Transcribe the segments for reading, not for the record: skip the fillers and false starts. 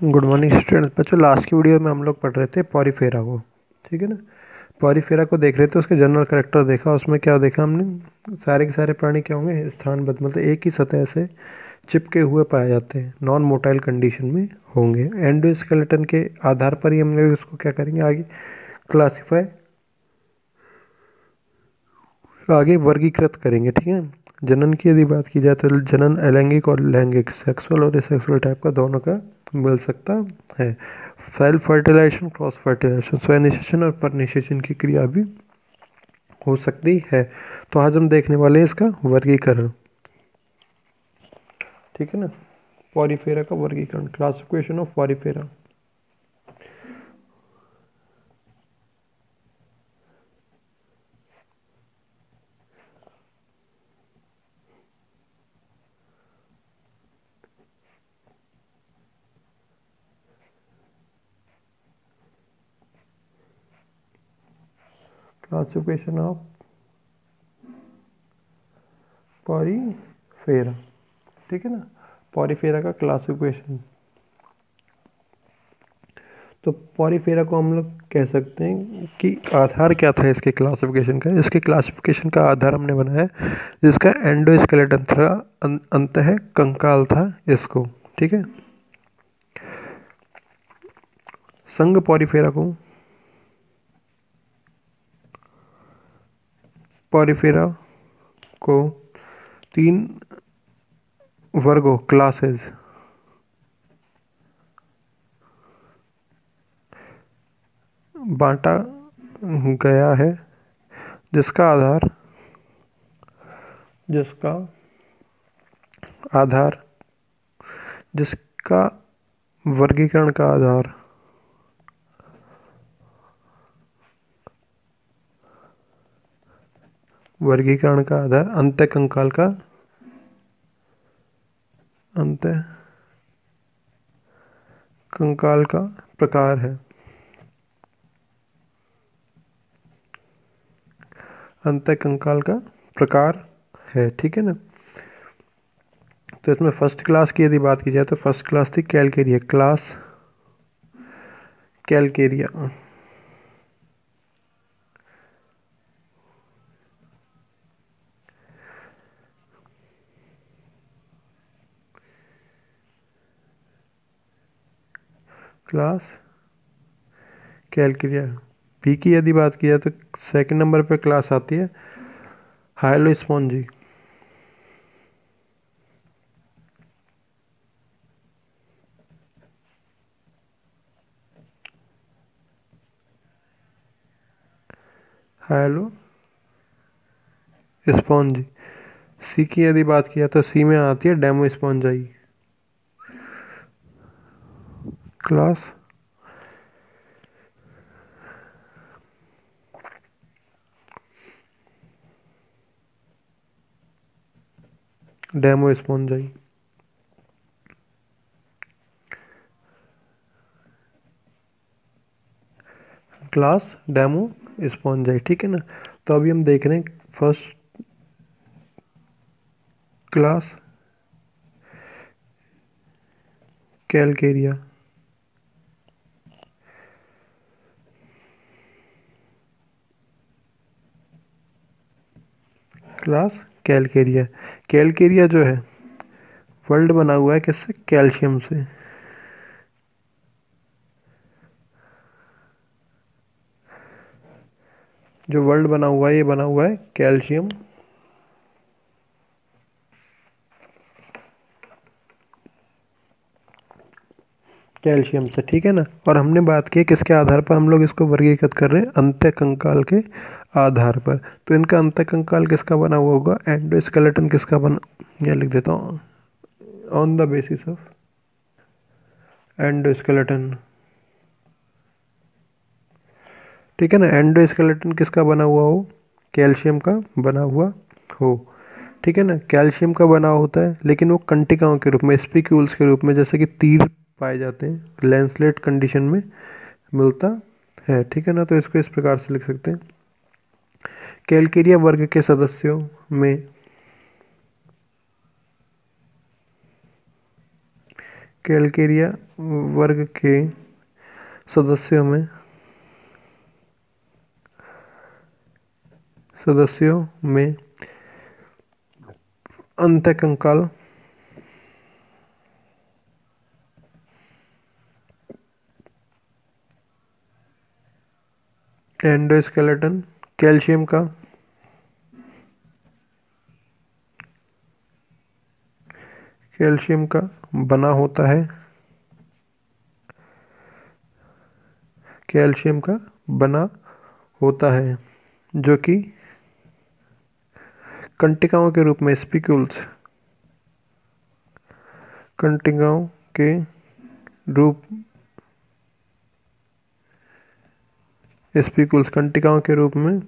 Good morning students. बच्चों last की video में हम लोग पढ़ रहे थे पॉरीफेरा को, ठीक है ना। पॉरीफेरा को देख रहे थे, उसके जनरल कैरेक्टर देखा। उसमें क्या देखा हमने, सारे के सारे प्राणी क्या होंगे, स्थानबद्ध, मतलब एक ही सतह से चिपके हुए पाए जाते हैं, नॉन मोटाइल कंडीशन में होंगे। एंडोस्केलेटन के आधार पर ही हम लोग इसको क्या करेंगे, आगे वर्गीकृत करेंगे, ठीक है। जनन की यदि बात की जाए तो जनन अलैंगिक और लैंगिक, सेक्सुअल और एसेक्सुअल टाइप का दोनों का मिल सकता है। सेल्फ फर्टिलाइजेशन, क्रॉस फर्टिलाइजेशन, स्वनिषेचन और परनिषेचन की क्रिया भी हो सकती है। तो आज हम देखने वाले हैं इसका वर्गीकरण, ठीक है ना। पॉरीफेरा का वर्गीकरण, classification of Porifera. Classification of Porifera, ठीक है ना। पॉरीफेरा का क्लासिफिकेशन, तो पॉरीफेरा को हम लोग कह सकते हैं कि आधार क्या था इसके क्लासिफिकेशन का। इसके क्लासिफिकेशन का आधार हमने बनाया जिसका एंडोस्केलेटन था, अंतः कंकाल था इसको, ठीक है। संघ पॉरीफेरा को 3 वर्गों, क्लासेस बांटा गया है, जिसका आधार जिसका वर्गीकरण का आधार अंतः कंकाल का प्रकार है। अंतः कंकाल का प्रकार है, ठीक है ना। तो इसमें फर्स्ट क्लास की यदि बात की जाए तो फर्स्ट क्लास थी Calcarea, class Calcarea. Class Calcarea. B की यदि बात की जाए तो सेकंड नंबर पे क्लास आती है हाइलोस्पॉन्जी। हाइलोस्पॉन्जी। सी की यदि बात की जाए तो सी में आती है डेमोस्पॉन्जाई, क्लास डेमोस्पॉन्जाई। क्लास डेमोस्पॉन्जाई, ठीक है ना। तो अभी हम देख रहे हैं first class Calcarea, class Calcarea. Calcarea जो है वर्ल्ड बना हुआ है किससे, कैल्शियम से। जो वर्ल्ड बना हुआ है ये बना हुआ है कैल्शियम से, ठीक है ना। और हमने बात की किसके आधार पर हम लोग इसको वर्गीकृत कर रहे हैं, अंतः कंकाल के आधार पर। तो इनका अंतः कंकाल किसका बना हुआ होगा, एंडोस्केलेटन किसका बना, या लिख देता हूँ, on the basis of endoskeleton, ठीक है ना। एंडोस्केलेटन किसका बना हुआ हो, कैल्शियम का बना हुआ हो, ठीक है ना। कैल्शियम का बना होता है लेकिन वो कंटिकाओं के रूप में, स्पिक्यूल्स के रूप में, जैसे कि तीर पाए जाते हैं, लेंसलेट कंडीशन में मिलता है, ठीक है ना। तो इसको इस प्रकार से लिख सकते हैं, कैलकेरिया वर्ग के सदस्यों में कैलकेरिया वर्ग के सदस्यों में अंतःकंकाल एंडोस्केलेटन कैल्शियम का बना होता है। कैल्शियम का बना होता है जो कि कंटिकाओं के रूप में कंटिकाओं के रूप स्पिक्यूल्स कंटिकाओं के रूप में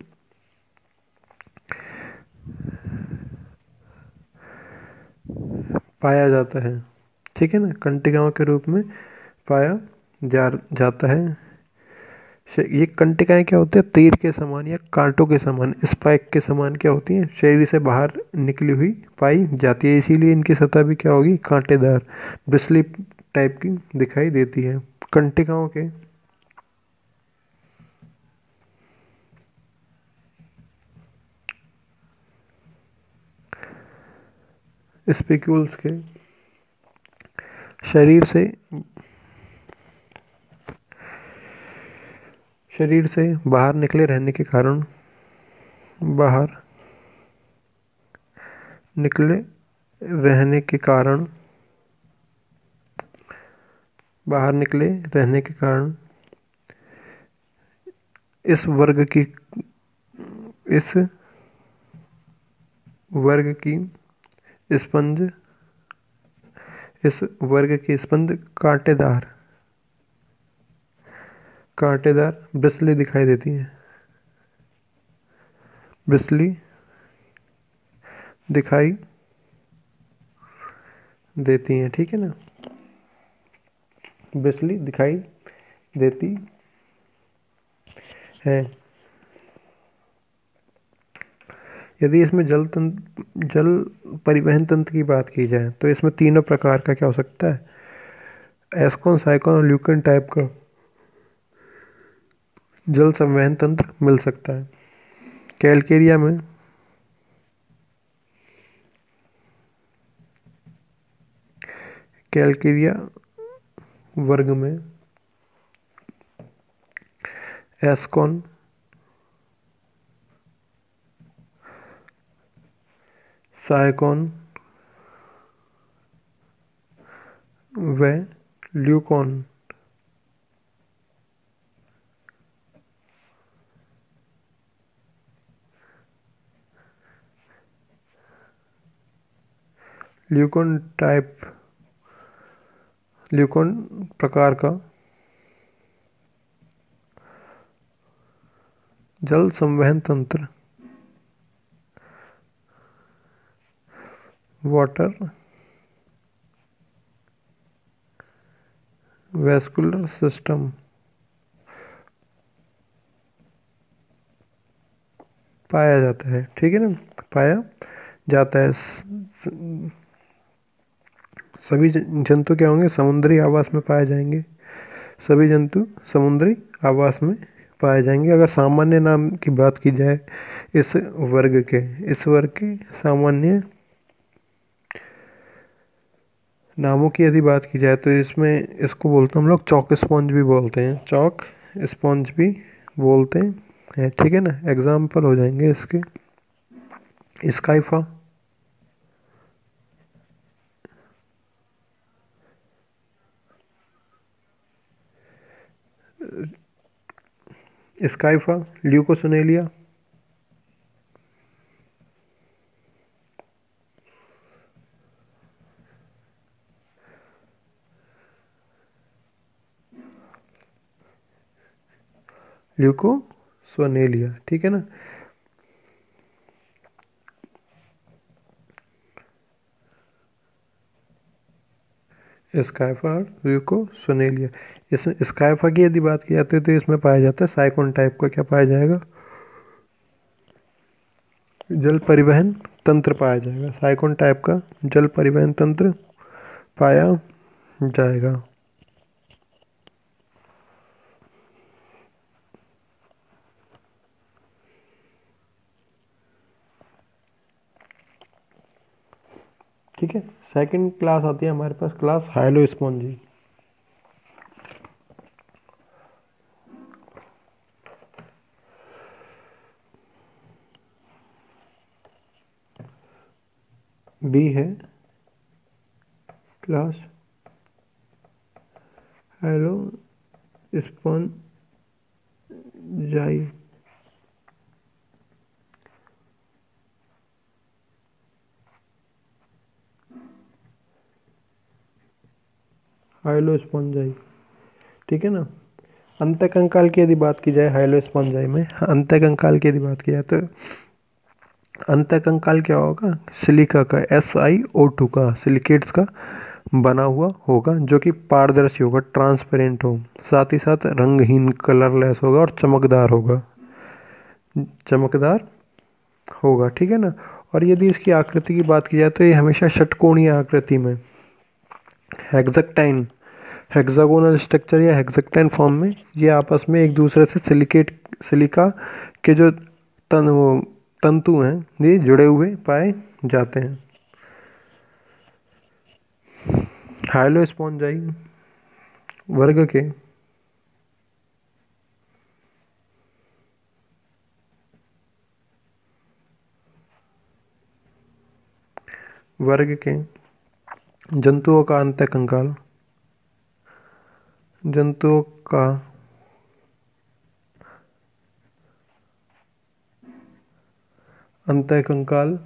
पाया जाता है। ठीक है ना, कंटिकाओं के रूप में पाया जाता है। ये कंटिकाएं क्या होती है, तीर के समान या कांटों के समान, स्पाइक के समान क्या होती हैं, शरीर से बाहर निकली हुई पाई जाती है। इसीलिए इनकी सतह भी क्या होगी, कांटेदार ब्रिस्ली टाइप की दिखाई देती है। कंटिकाओं के स्पिक्यूल्स के शरीर से बाहर निकले रहने के कारण बाहर निकले रहने के कारण बाहर निकले रहने के कारण इस वर्ग की स्पंज इस वर्ग की स्पंज कांटेदार ब्रिस्ली दिखाई देती है। ब्रिस्ली दिखाई देती हैं। ठीक है ना, ब्रिस्ली दिखाई देती है। यदि इसमें जल परिवहन तंत्र की बात की जाए तो इसमें तीनों प्रकार का क्या हो सकता है, एस्कॉन, साइकॉन और ल्यूकन टाइप का जल संवहन तंत्र मिल सकता है। कैलकेरिया वर्ग में एस्कॉन, साइकॉन व ल्यूकॉन ल्यूकॉन प्रकार का जल संवहन तंत्र वाटर वैस्कुलर सिस्टम पाया जाता है। ठीक है ना, पाया जाता है। सभी जंतु क्या होंगे, समुद्री आवास में पाए जाएंगे। सभी जंतु समुद्री आवास में पाए जाएंगे। अगर सामान्य नाम की बात की जाए इस वर्ग के सामान्य नामों की यदि बात की जाए तो इसमें इसको बोलते हैं हम लोग चौक स्पॉन्ज भी बोलते हैं, चौक स्पॉन्ज भी बोलते हैं। ठीक है ना, एग्जाम्पल हो जाएंगे इसके स्काइफा, ल्यूकोसोनेलिया, ठीक है ना। स्काइफा और ल्यूकोसोनेलिया। इसमें स्काइफा की यदि बात की जाती है तो इसमें पाया जाता है साइकोन टाइप का क्या पाया जाएगा, जल परिवहन तंत्र पाया जाएगा। साइकोन टाइप का जल परिवहन तंत्र पाया जाएगा। ठीक है, सेकंड क्लास आती है हमारे पास, क्लास हाइलो स्पॉन्जी। बी है क्लास हाइलो स्पॉन्जाई। हाइलो स्पॉन्जाई, ठीक है ना। अंतःकंकाल की यदि बात की जाए हाइलो स्पॉन्जाई में, अंतःकंकाल की यदि बात की जाए तो अंतःकंकाल क्या होगा, सिलिका का SiO2 का, सिलिकेट्स का बना हुआ होगा, जो कि पारदर्शी होगा, ट्रांसपेरेंट हो, साथ ही साथ रंगहीन, कलरलेस होगा और चमकदार होगा, चमकदार होगा, ठीक है ना। और यदि इसकी आकृति की बात की जाए तो ये हमेशा षटकोणीय आकृति में, हेक्साक्टाइन, हेक्सागोनल स्ट्रक्चर या हेक्साक्टाइन फॉर्म में ये आपस में एक दूसरे से सिलिका के जो वो तंतु हैं ये जुड़े हुए पाए जाते हैं। हाइलो स्पॉन्जाई वर्ग के वर्ग के जंतुओं का अंतःकंकाल, जंतुओं का अंतःकंकाल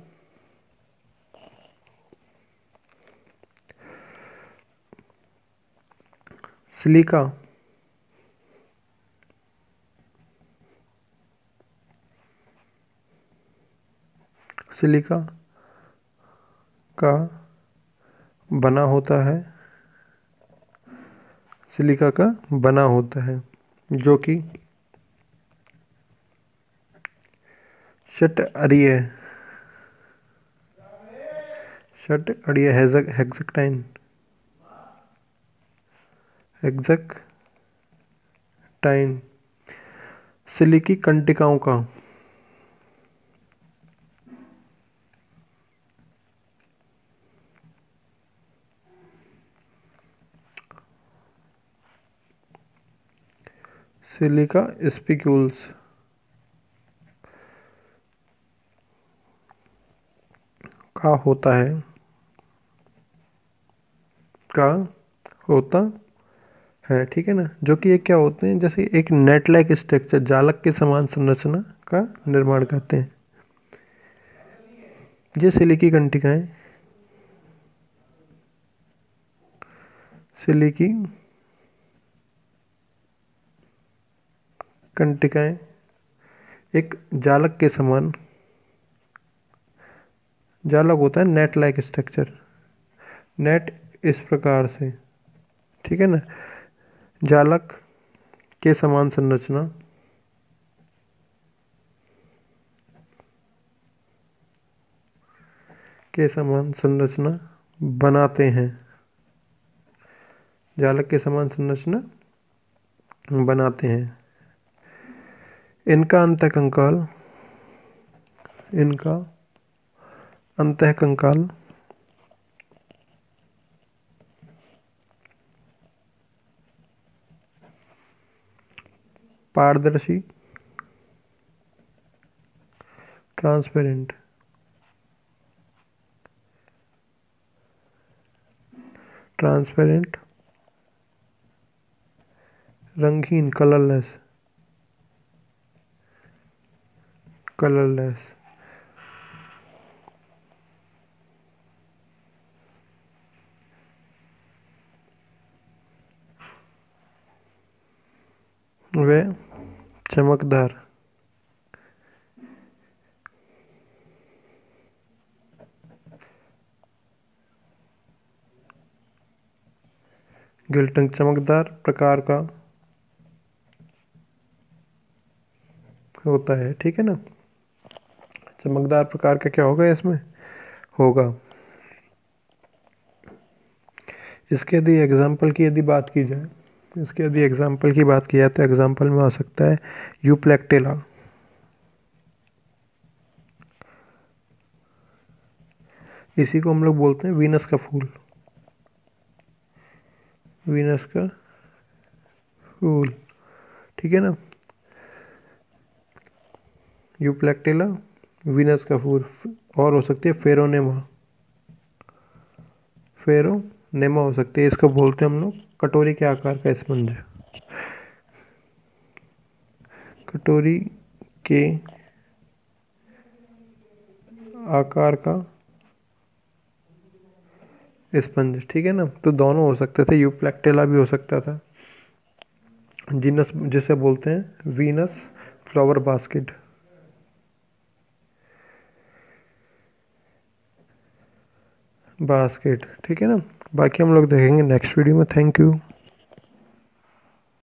सिलिका सिलिका का बना होता है, सिलिका का बना होता है, जो कि षट अरीय हेक्साक्टाइन, हेक्साक्टाइन सिलिकी कंटिकाओं का सिलिका स्पिक्यूल्स का होता है, का होता है, ठीक है ना। जो कि ये क्या होते हैं, जैसे एक नेट लाइक स्ट्रक्चर, जालक के समान संरचना का निर्माण करते हैं। ये सिलिकी कंटिकाएं, सिलिकी कंटिकाएं एक जालक के समान, जालक होता है नेट लाइक स्ट्रक्चर, नेट इस प्रकार से, ठीक है ना, जालक के समान संरचना के समान संरचना बनाते हैं, जालक के समान संरचना बनाते हैं। इनका अंतःकंकाल, इनका अंतःकंकाल पारदर्शी, ट्रांसपेरेंट, ट्रांसपेरेंट, रंगहीन, कलरलेस, कलरलेस वे चमकदार, गिल्टन चमकदार प्रकार का होता है, ठीक है ना। चमकदार प्रकार का क्या होगा इसमें, होगा। इसके यदि एग्जाम्पल की यदि बात की जाए, इसके यदि एग्जाम्पल की बात की जाए तो एग्जाम्पल में आ सकता है यूप्लेक्टेला। इसी को हम लोग बोलते हैं वीनस का फूल, वीनस का फूल, ठीक है ना। यूप्लेक्टेला, वीनस का फूल। और हो सकती है फेरोनेमा, फेरोनेमा हो सकती है। इसको बोलते हैं हम लोग कटोरी के आकार का स्पंज, कटोरी के आकार का स्पंज, ठीक है ना। तो दोनों हो सकते थे, यूप्लेक्टेला भी हो सकता था, जीनस जिसे बोलते हैं वीनस फ्लावर बास्केट। बास्केट, ठीक है ना। बाकी हम लोग देखेंगे नेक्स्ट वीडियो में। Thank you.